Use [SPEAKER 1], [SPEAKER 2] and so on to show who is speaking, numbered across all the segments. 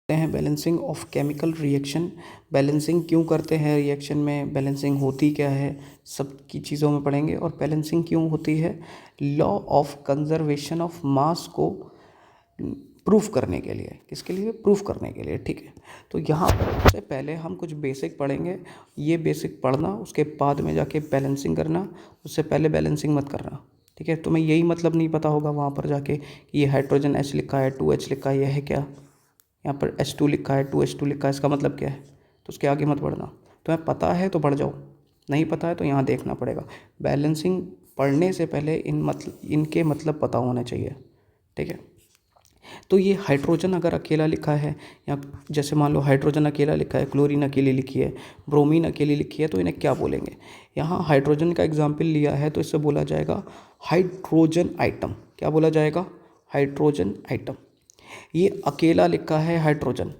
[SPEAKER 1] हैं balancing of chemical reaction. Balancing क्यों करते हैं रिएक्शन में, बैलेंसिंग होती क्या है, सब की चीज़ों में पढ़ेंगे। और बैलेंसिंग क्यों होती है, law of conservation of mass को प्रूफ करने के लिए, किसके लिए, प्रूफ करने के लिए। ठीक है, तो यहाँ पर सबसे पहले हम कुछ बेसिक पढ़ेंगे। ये बेसिक पढ़ना, उसके बाद में जाके बैलेंसिंग करना, उससे पहले बैलेंसिंग मत करना। ठीक है, तुम्हें यही मतलब नहीं पता होगा वहाँ पर जाके कि ये हाइड्रोजन H लिखा है, 2H लिखा है, यह है क्या, यहाँ पर H2 लिखा है, 2H2 लिखा है, इसका मतलब क्या है। तो उसके आगे मत बढ़ना। तुम्हें पता है तो बढ़ जाओ, नहीं पता है तो यहाँ देखना पड़ेगा। बैलेंसिंग पढ़ने से पहले इनके मतलब पता होना चाहिए। ठीक है, तो ये हाइड्रोजन अगर अकेला लिखा है, या जैसे मान लो हाइड्रोजन अकेला लिखा है, क्लोरीन अकेली लिखी है, ब्रोमीन अकेली लिखी है, तो इन्हें क्या बोलेंगे। यहाँ हाइड्रोजन का एग्जाम्पल लिया है तो इससे बोला जाएगा हाइड्रोजन आइटम। क्या बोला जाएगा, हाइड्रोजन आइटम। ये अकेला लिखा है हाइड्रोजन,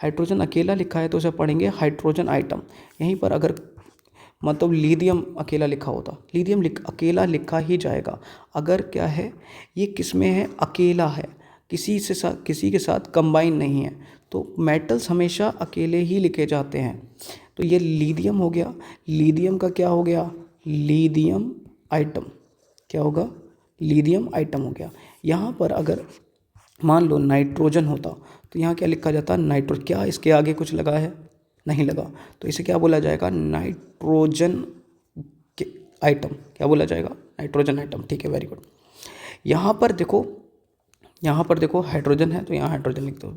[SPEAKER 1] हाइड्रोजन अकेला लिखा है तो उसे पढ़ेंगे हाइड्रोजन आइटम। यहीं पर अगर मतलब लिथियम अकेला लिखा होता, लिथियम अकेला लिखा ही जाएगा। अगर क्या है, ये किस में है, अकेला है, किसी के साथ कंबाइन नहीं है, तो मेटल्स हमेशा अकेले ही लिखे जाते हैं। तो ये लिथियम हो गया, लिथियम का क्या हो गया, लिथियम आइटम। क्या होगा, लिथियम आइटम हो गया। यहाँ पर अगर मान लो नाइट्रोजन होता तो यहाँ क्या लिखा जाता, नाइट्रो, क्या इसके आगे कुछ लगा है, नहीं लगा, तो इसे क्या बोला जाएगा, नाइट्रोजन के आइटम। क्या बोला जाएगा, नाइट्रोजन आइटम। ठीक है, वेरी गुड। यहाँ पर देखो, यहाँ पर देखो हाइड्रोजन है तो यहाँ हाइड्रोजन लिख दो,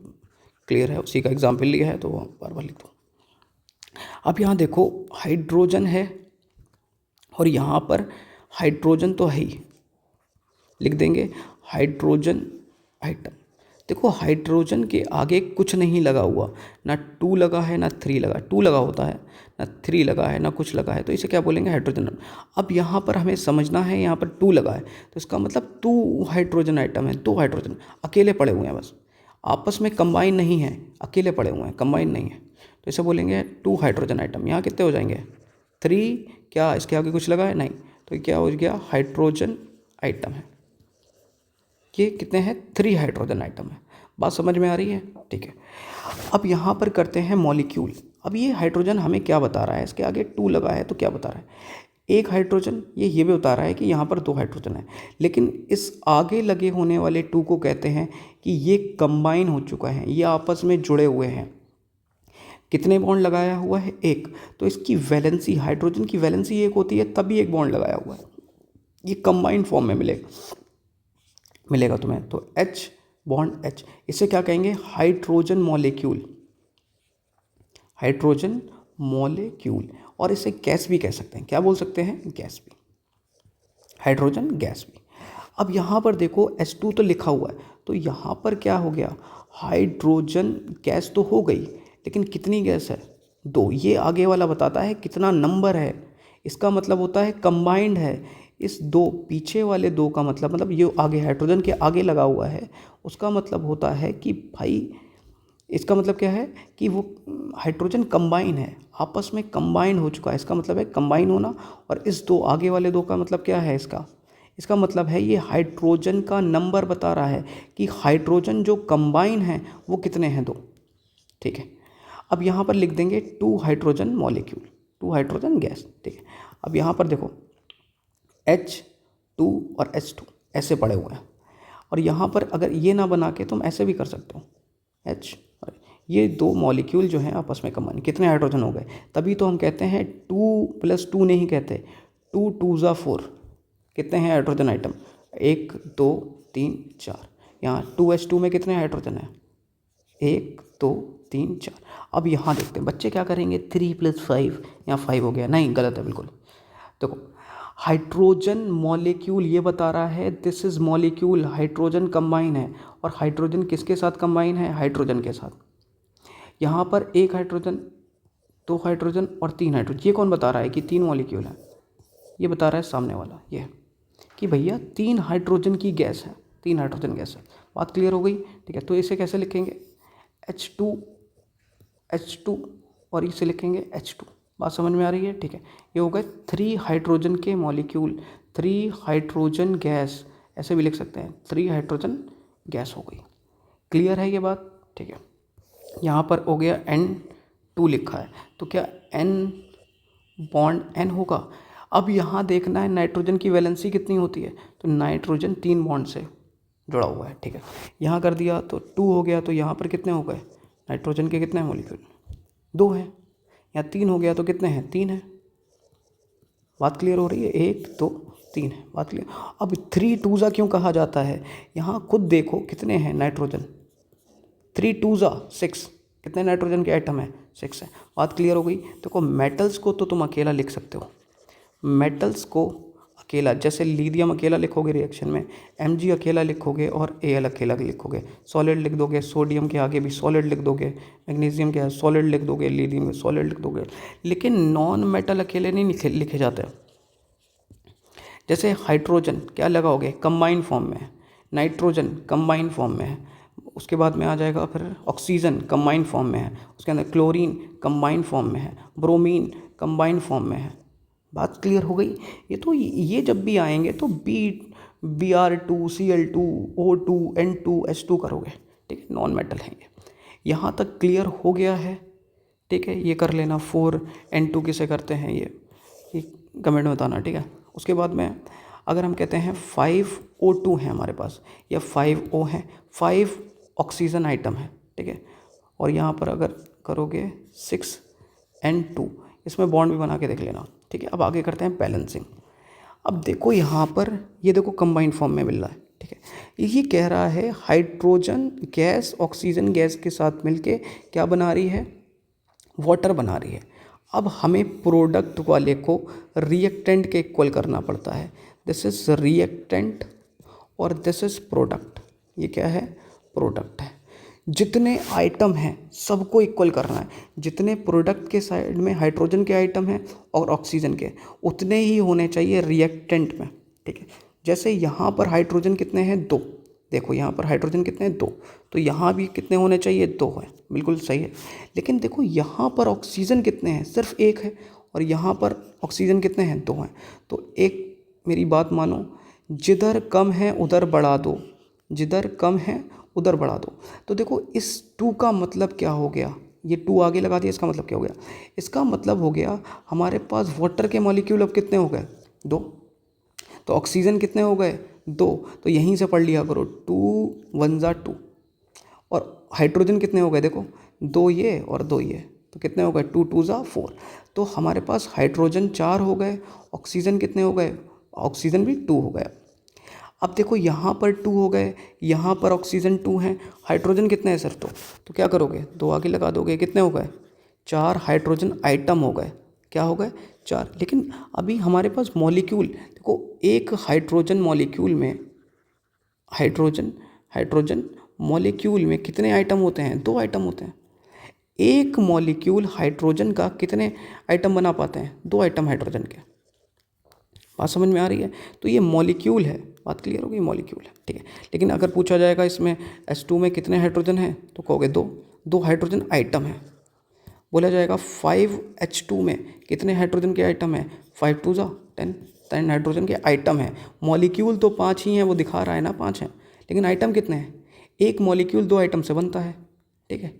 [SPEAKER 1] क्लियर है, उसी का एग्जाम्पल लिया है तो बार बार लिख दो। अब यहाँ देखो हाइड्रोजन है और यहाँ पर हाइड्रोजन तो है ही, लिख देंगे हाइड्रोजन आइटम। देखो हाइड्रोजन के आगे कुछ नहीं लगा हुआ, ना 2 लगा है ना 3 लगा, 2 लगा होता है ना 3 लगा है ना कुछ लगा है, तो इसे क्या बोलेंगे, हाइड्रोजन। अब यहाँ पर हमें समझना है, यहाँ पर 2 लगा है तो इसका मतलब 2 हाइड्रोजन आइटम है, 2 हाइड्रोजन अकेले पड़े हुए हैं, बस आपस में कंबाइन नहीं है, अकेले पड़े हुए हैं, कंबाइन नहीं है, तो इसे बोलेंगे 2 हाइड्रोजन आइटम। यहाँ कितने हो जाएंगे, 3, क्या इसके आगे कुछ लगा है, नहीं, तो क्या हो गया, हाइड्रोजन आइटम है। ये कितने हैं, 3 हाइड्रोजन आइटम है। बात समझ में आ रही है, ठीक है। अब यहाँ पर करते हैं मॉलिक्यूल। अब ये हाइड्रोजन हमें क्या बता रहा है, इसके आगे 2 लगा है तो क्या बता रहा है, एक हाइड्रोजन। ये भी बता रहा है कि यहाँ पर 2 हाइड्रोजन है, लेकिन इस आगे लगे होने वाले 2 को कहते हैं कि ये कंबाइन हो चुका है, ये आपस में जुड़े हुए हैं। कितने बॉन्ड लगाया हुआ है, एक, तो इसकी वैलेंसी, हाइड्रोजन की वैलेंसी एक होती है तभी एक बॉन्ड लगाया हुआ है, ये कंबाइंड फॉर्म में मिलेगा तुम्हें। तो H बॉन्ड H, इसे क्या कहेंगे, हाइड्रोजन मॉलिक्यूल, हाइड्रोजन मॉलिक्यूल। और इसे गैस भी कह सकते हैं, क्या बोल सकते हैं, गैस भी, हाइड्रोजन गैस भी। अब यहाँ पर देखो H2 तो लिखा हुआ है, तो यहाँ पर क्या हो गया, हाइड्रोजन गैस तो हो गई, लेकिन कितनी गैस है, 2। ये आगे वाला बताता है कितना नंबर है, इसका मतलब होता है कंबाइंड है। इस 2 पीछे वाले 2 का मतलब ये आगे हाइड्रोजन के आगे लगा हुआ है, उसका मतलब होता है कि भाई, इसका मतलब क्या है कि वो हाइड्रोजन कंबाइन है, आपस में कंबाइन हो चुका है, इसका मतलब है कंबाइन होना। और इस 2 आगे वाले 2 का मतलब क्या है, इसका मतलब है ये हाइड्रोजन का नंबर बता रहा है कि हाइड्रोजन जो कंबाइन है वो कितने हैं, 2। ठीक है, अब यहाँ पर लिख देंगे 2 हाइड्रोजन मॉलिक्यूल, 2 हाइड्रोजन गैस। ठीक है, अब यहाँ पर देखो H2 और H2 ऐसे पड़े हुए हैं, और यहाँ पर अगर ये ना बना के तुम ऐसे भी कर सकते हो, H, ये 2 मॉलिक्यूल जो हैं आपस में कंबाइन, कितने हाइड्रोजन हो गए, तभी तो हम कहते हैं 2 + 2 नहीं कहते, 2 2 ज़ा 4। कितने हैं हाइड्रोजन आइटम, 1 2 3 4। यहाँ 2H2 में कितने हाइड्रोजन हैं, 1 2 3 4। अब यहाँ देखते हैं बच्चे क्या करेंगे, 3 + 5, यहाँ 5 हो गया, नहीं गलत है बिल्कुल। देखो हाइड्रोजन मॉलिक्यूल ये बता रहा है this is molecule, hydrogen combine है, और हाइड्रोजन किसके साथ कंबाइन है, हाइड्रोजन के साथ। यहाँ पर 1 हाइड्रोजन, 2 हाइड्रोजन और 3 हाइड्रोजन, ये कौन बता रहा है कि 3 मॉलिक्यूल है, ये बता रहा है सामने वाला, ये कि भैया 3 हाइड्रोजन की गैस है, 3 हाइड्रोजन गैस है। बात क्लियर हो गई, ठीक है। तो इसे कैसे लिखेंगे, H2 और इसे लिखेंगे H2। बात समझ में आ रही है, ठीक है। ये हो गए 3 हाइड्रोजन के मॉलिक्यूल, 3 हाइड्रोजन गैस, ऐसे भी लिख सकते हैं, 3 हाइड्रोजन गैस हो गई। क्लियर है ये बात, ठीक है। यहाँ पर हो गया N2 लिखा है, तो क्या N बॉन्ड N होगा। अब यहाँ देखना है नाइट्रोजन की वैलेंसी कितनी होती है, तो नाइट्रोजन 3 बॉन्ड से जुड़ा हुआ है, ठीक है। यहाँ कर दिया तो 2 हो गया, तो यहाँ पर कितने हो गए, नाइट्रोजन के कितने मॉलिक्यूल, 2 हैं। यहाँ 3 हो गया तो कितने हैं, 3 है। बात क्लियर हो रही है, 1 2 3 है, बात क्लियर। अब 3 2 क्यों कहा जाता है, यहाँ खुद देखो कितने हैं नाइट्रोजन, 3 2 6, कितने नाइट्रोजन के आइटम है, 6 है। बात क्लियर हो गई। देखो मेटल्स को तो तुम अकेला लिख सकते हो, मेटल्स को अकेला, जैसे लिथियम अकेला लिखोगे रिएक्शन में, Mg अकेला लिखोगे और Al अकेला लिखोगे, सॉलिड लिख दोगे, सोडियम के आगे भी सॉलिड लिख दोगे, मैग्नीशियम के सॉलिड लिख दोगे, लिथियम में सॉलिड लिख दोगे, लेकिन नॉन मेटल अकेले नहीं लिखे जाते। जैसे हाइड्रोजन क्या लगाओगे, कंबाइन फॉर्म में है, नाइट्रोजन कंबाइन फॉर्म में है, उसके बाद में आ जाएगा फिर ऑक्सीजन कंबाइन फॉर्म में है, उसके अंदर क्लोरीन कंबाइन फॉर्म में है, ब्रोमीन कंबाइन फॉर्म में है। बात क्लियर हो गई। ये जब भी आएंगे तो Br2 Cl2 O2 N2 H2 करोगे, ठीक है, नॉन मेटल है ये। यहाँ तक क्लियर हो गया है, ठीक है। ये कर लेना 4N2 किसे करते हैं ये कमेंट में बताना, ठीक है। उसके बाद में अगर हम कहते हैं 5O2 है हमारे पास या 5O है, 5 ऑक्सीजन आइटम है, ठीक है। और यहाँ पर अगर करोगे 6N2, इसमें बॉन्ड भी बना के देख लेना, ठीक है। अब आगे करते हैं बैलेंसिंग। अब देखो यहाँ पर ये देखो कंबाइंड फॉर्म में मिल रहा है, ठीक है। ये कह रहा है हाइड्रोजन गैस ऑक्सीजन गैस के साथ मिलके क्या बना रही है, वाटर बना रही है। अब हमें प्रोडक्ट वाले को रिएक्टेंट के इक्वल करना पड़ता है। दिस इज रिएक्टेंट और दिस इज प्रोडक्ट। ये क्या है, प्रोडक्ट है। जितने आइटम हैं सबको इक्वल करना है। जितने प्रोडक्ट के साइड में हाइड्रोजन के आइटम हैं और ऑक्सीजन के, उतने ही होने चाहिए रिएक्टेंट में, ठीक है। जैसे यहाँ पर हाइड्रोजन कितने हैं, 2, देखो यहाँ पर हाइड्रोजन कितने हैं, 2, तो यहाँ भी कितने होने चाहिए, 2 है, बिल्कुल सही है। लेकिन देखो यहाँ पर ऑक्सीजन कितने हैं, सिर्फ 1 है, और यहाँ पर ऑक्सीजन कितने हैं, 2 हैं। तो एक मेरी बात मानो, जिधर कम है उधर बढ़ा दो, जिधर कम है उधर बढ़ा दो। तो देखो इस 2 का मतलब क्या हो गया, ये 2 आगे लगा दिया, इसका मतलब क्या हो गया, इसका मतलब हो गया हमारे पास वाटर के मॉलिक्यूल अब कितने हो गए, 2। तो ऑक्सीजन कितने हो गए, 2, तो यहीं से पढ़ लिया करो, 2 1 2। और हाइड्रोजन कितने हो गए, देखो 2 ये और 2 ये, तो कितने हो गए, 2 2 4। तो हमारे पास हाइड्रोजन 4 हो गए, ऑक्सीजन कितने हो गए, ऑक्सीजन भी 2 हो गए। अब देखो यहाँ पर 2 हो गए, यहाँ पर ऑक्सीजन 2 हैं, हाइड्रोजन कितने हैं सिर्फ 2, तो क्या करोगे, 2 आगे लगा दोगे, कितने हो गए, 4 हाइड्रोजन आइटम हो गए, क्या हो गए, 4। लेकिन अभी हमारे पास मॉलिक्यूल देखो, एक हाइड्रोजन मॉलिक्यूल में, हाइड्रोजन मॉलिक्यूल में कितने आइटम होते हैं, 2 आइटम होते हैं। एक मॉलिक्यूल हाइड्रोजन का कितने आइटम बना पाते हैं, 2 आइटम हाइड्रोजन के। बात समझ में आ रही है। तो ये मॉलिक्यूल है, बात क्लियर हो गई, मॉलिक्यूल है, ठीक है। लेकिन अगर पूछा जाएगा इसमें H2 में कितने हाइड्रोजन हैं, तो कहोगे 2 हाइड्रोजन आइटम है। बोला जाएगा 5H2 में कितने हाइड्रोजन के आइटम हैं, 5 2 10 हाइड्रोजन के आइटम हैं। मॉलिक्यूल तो 5 ही हैं, वो दिखा रहा है ना 5 हैं, लेकिन आइटम कितने हैं, एक मॉलिक्यूल 2 आइटम से बनता है, ठीक है।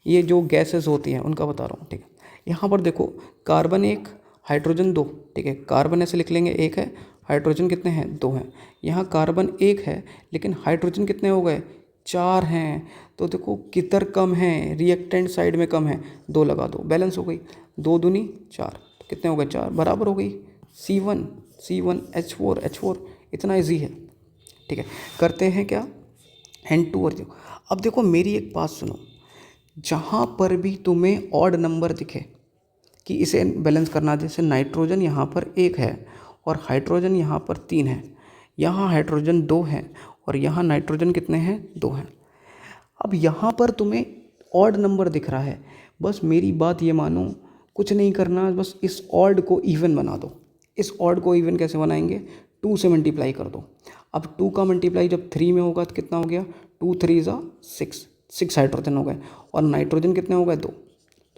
[SPEAKER 1] ये जो गैसेस होती हैं उनका बता रहा हूँ, ठीक है। यहाँ पर देखो कार्बन 1 हाइड्रोजन 2, ठीक है, कार्बन ऐसे लिख लेंगे, 1 है, हाइड्रोजन कितने हैं, 2 हैं। यहाँ कार्बन 1 है, लेकिन हाइड्रोजन कितने हो गए, 4 हैं। तो देखो किधर कम है, रिएक्टेंट साइड में कम है, 2 लगा दो, बैलेंस हो गई, 2 दूनी 4, तो कितने हो गए, 4, बराबर हो गई। C1 H4 इतना ईजी है, ठीक है। करते हैं क्या, N2 और अब देखो मेरी एक बात सुनो, जहाँ पर भी तुम्हें ऑड नंबर दिखे कि इसे बैलेंस करना, जैसे नाइट्रोजन यहाँ पर 1 है और हाइड्रोजन यहाँ पर 3 है, यहाँ हाइड्रोजन 2 है और यहाँ नाइट्रोजन कितने हैं, 2 हैं। अब यहाँ पर तुम्हें ऑड नंबर दिख रहा है, बस मेरी बात ये मानो, कुछ नहीं करना, बस इस ऑड को इवन बना दो। इस ऑड को इवन कैसे बनाएंगे, 2 से मल्टीप्लाई कर दो। अब 2 का मल्टीप्लाई जब 3 में होगा तो कितना हो गया, 2 3 6 हाइड्रोजन हो गए, और नाइट्रोजन कितने हो गए, 2,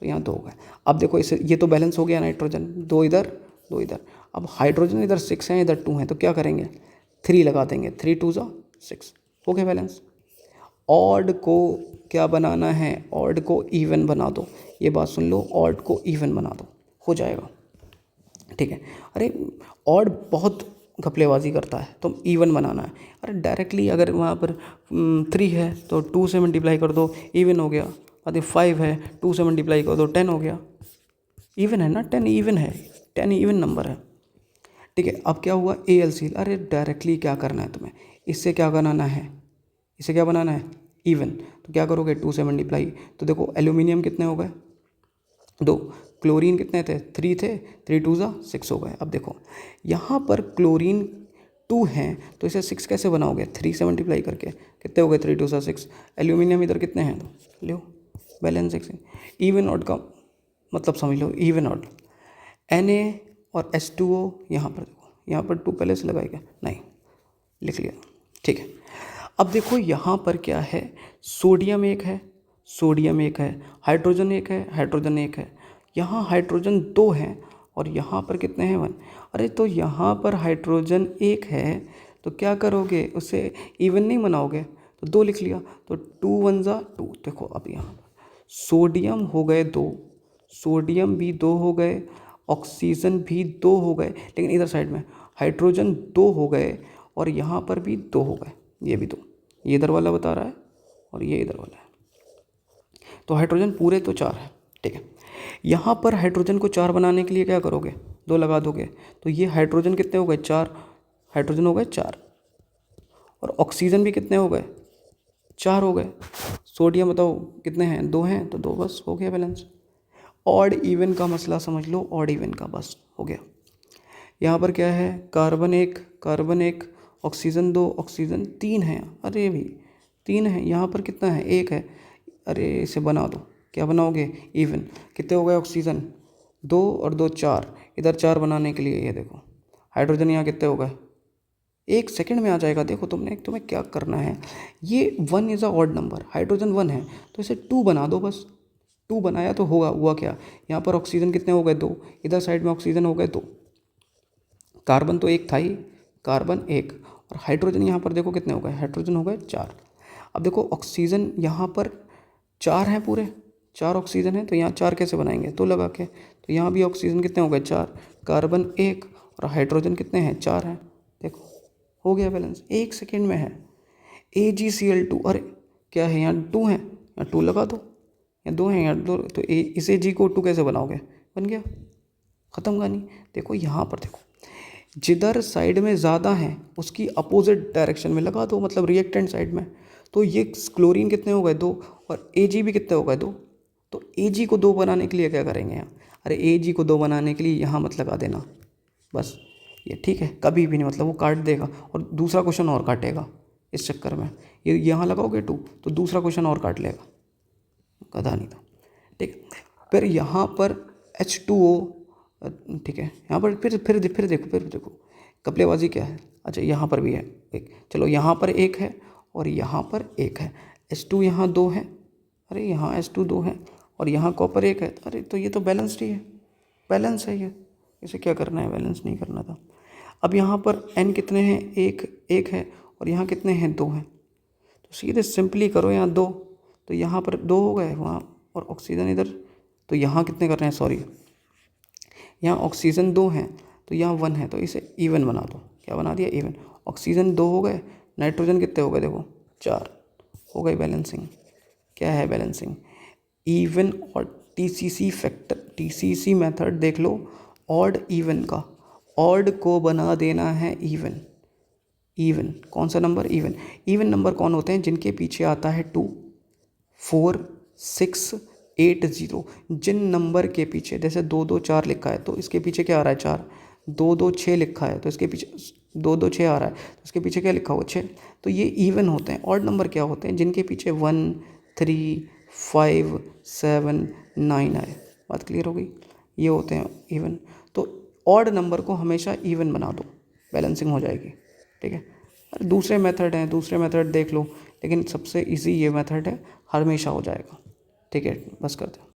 [SPEAKER 1] तो यहाँ 2 हो गए। अब देखो इसे, ये तो बैलेंस हो गया, नाइट्रोजन 2 इधर 2 इधर। अब हाइड्रोजन इधर 6 हैं, इधर 2 हैं, तो क्या करेंगे, 3 लगा देंगे, 3 2 6, हो गया बैलेंस। ऑड को क्या बनाना है, ऑड को इवन बना दो, ये बात सुन लो, ऑड को इवन बना दो, हो जाएगा, ठीक है। अरे ऑड बहुत घपलेबाजी करता है, तो इवन बनाना है। अरे डायरेक्टली अगर वहाँ पर 3 है तो 2 से मल्टीप्लाई कर दो, इवन हो गया। अरे 5 है, 2 से मल्टीप्लाई कर दो, 10 हो गया, इवन है ना, 10 इवन है, 10 इवन नंबर है, ठीक है। अब क्या हुआ, ALCL, अरे डायरेक्टली क्या करना है तुम्हें, इससे क्या बनाना है, इसे क्या बनाना है, इवन, तो क्या करोगे, 2 से मल्टीप्लाई, तो देखो एल्यूमिनियम कितने हो गए, 2, क्लोरीन कितने थे, 3 थे, 3 2 ज़ा 6 हो गए। अब देखो यहाँ पर क्लोरीन 2 हैं तो इसे 6 कैसे बनाओगे, 3 से मल्टीप्लाई करके, कितने हो गए, 3 2 ज़ा 6। एल्यूमिनियम इधर कितने हैं, तो लो बैलेंस 6, इवन ऑड का मतलब समझ लो, इवन ऑड। Na और H2O यहाँ पर देखो, यहाँ पर 2 पहले से लगाएगा, नहीं लिख लिया, ठीक है। अब देखो यहाँ पर क्या है, सोडियम एक है, सोडियम एक है, हाइड्रोजन एक है, हाइड्रोजन एक है, यहाँ हाइड्रोजन 2 हैं और यहाँ पर कितने हैं, 1। अरे तो यहाँ पर हाइड्रोजन एक है तो क्या करोगे, उसे इवन नहीं बनाओगे, तो 2 लिख लिया, तो 2 1 ज़ा 2। देखो अब यहाँ पर सोडियम हो गए 2, सोडियम भी 2 हो गए, ऑक्सीजन भी 2 हो गए, लेकिन इधर साइड में हाइड्रोजन 2 हो गए और यहाँ पर भी 2 हो गए, ये भी 2, ये इधर वाला बता रहा है और ये इधर वाला है, तो हाइड्रोजन पूरे तो 4 है, ठीक है। यहाँ पर हाइड्रोजन को 4 बनाने के लिए क्या करोगे, 2 लगा दोगे, तो ये हाइड्रोजन कितने हो गए, 4, हाइड्रोजन हो गए 4, और ऑक्सीजन भी कितने हो गए, 4 हो गए। सोडियम बताओ कितने हैं, 2 हैं, तो 2, बस हो गया बैलेंस। ऑड इवन का मसला समझ लो, ऑड इवन का, बस हो गया। यहाँ पर क्या है, कार्बन 1, कार्बन 1, ऑक्सीजन 2, ऑक्सीजन 3 है, अरे भी 3 है, यहाँ पर कितना है, 1 है, अरे इसे बना दो, क्या बनाओगे, इवन। कितने हो गए ऑक्सीजन, 2 और 2 4, इधर 4 बनाने के लिए ये देखो हाइड्रोजन यहाँ कितने हो गए, 1 सेकंड में आ जाएगा। देखो तुम्हें क्या करना है, ये 1 is a odd number, hydrogen 1 है तो इसे 2 बना दो, बस 2 बनाया तो हुआ क्या, यहाँ पर ऑक्सीजन कितने हो गए, 2, इधर साइड में ऑक्सीजन हो गए 2, कार्बन तो 1 था ही, कार्बन 1, और हाइड्रोजन यहाँ पर देखो कितने हो गए, हाइड्रोजन हो गए 4। अब देखो ऑक्सीजन यहाँ पर 4 हैं, पूरे 4 ऑक्सीजन है, तो यहाँ 4 कैसे बनाएंगे, 2 लगा के, तो यहाँ भी ऑक्सीजन कितने हो गए, 4, कार्बन 1 और हाइड्रोजन कितने हैं, 4 हैं, देखो हो गया बैलेंस, 1 सेकेंड में है। AgCl2, अरे क्या है, यहाँ 2 हैं, यहाँ 2 लगा दो, यहाँ 2 हैं, यहाँ 2, तो इस Ag को 2 कैसे बनाओगे, बन गया, ख़त्म कहानी। देखो यहाँ पर देखो, जिधर साइड में ज़्यादा हैं उसकी अपोजिट डायरेक्शन में लगा दो, मतलब रिएक्टेंट साइड में, तो ये क्लोरीन कितने हो गए, 2, और Ag भी कितने हो गए, 2, तो Ag को 2 बनाने के लिए क्या करेंगे यहाँ, अरे Ag को 2 बनाने के लिए यहाँ मत लगा देना, बस ये ठीक है, कभी भी नहीं, मतलब वो काट देगा और दूसरा क्वेश्चन और काटेगा इस चक्कर में, ये यहाँ लगाओगे 2 तो दूसरा क्वेश्चन और काट लेगा, गधा नहीं था, ठीक है। फिर यहाँ पर H2O, ठीक है, यहाँ पर फिर देखो कपलेबाजी क्या है। अच्छा यहाँ पर भी है एक, चलो यहाँ पर 1 है और यहाँ पर 1 है, H2 यहाँ 2 है, अरे यहाँ H2 2 है और यहाँ कॉपर 1 है, अरे तो ये तो बैलेंस्ड ही है, बैलेंस है ये, इसे क्या करना है, बैलेंस नहीं करना था। अब यहाँ पर N कितने हैं, 1 है और यहाँ कितने हैं, 2 हैं, तो सीधे सिंपली करो, यहाँ 2, तो यहाँ पर 2 हो गए वहाँ, और ऑक्सीजन इधर, तो यहाँ कितने कर रहे हैं, सॉरी यहाँ ऑक्सीजन 2 हैं तो यहाँ 1 है, तो इसे इवन बना दो, क्या बना दिया, इवन। ऑक्सीजन 2 हो गए, नाइट्रोजन कितने हो गए, देखो 4 हो गई, बैलेंसिंग। क्या है बैलेंसिंग, इवन और TCC फैक्टर, TCC मेथड देख लो, ऑड इवन का, ऑड को बना देना है इवन। इवन कौन सा नंबर, इवन। इवन नंबर कौन होते हैं, जिनके पीछे आता है 2 4 6 8 0, जिन नंबर के पीछे, जैसे 2 2 4 लिखा है तो इसके पीछे क्या आ रहा है, 4, 2 2 6 लिखा है तो इसके पीछे 2 2 6 आ रहा है तो इसके पीछे क्या लिखा हुआ, 6, तो ये इवन होते हैं। ऑड नंबर क्या होते हैं, जिनके पीछे 1 3 5 7 9 आए, बात क्लियर हो गई, ये होते हैं इवन। तो ऑड नंबर को हमेशा इवन बना दो, बैलेंसिंग हो जाएगी, ठीक है। दूसरे मेथड हैं, दूसरे मेथड देख लो, लेकिन सबसे इजी ये मेथड है, हमेशा हो जाएगा, ठीक है। बस करते हैं।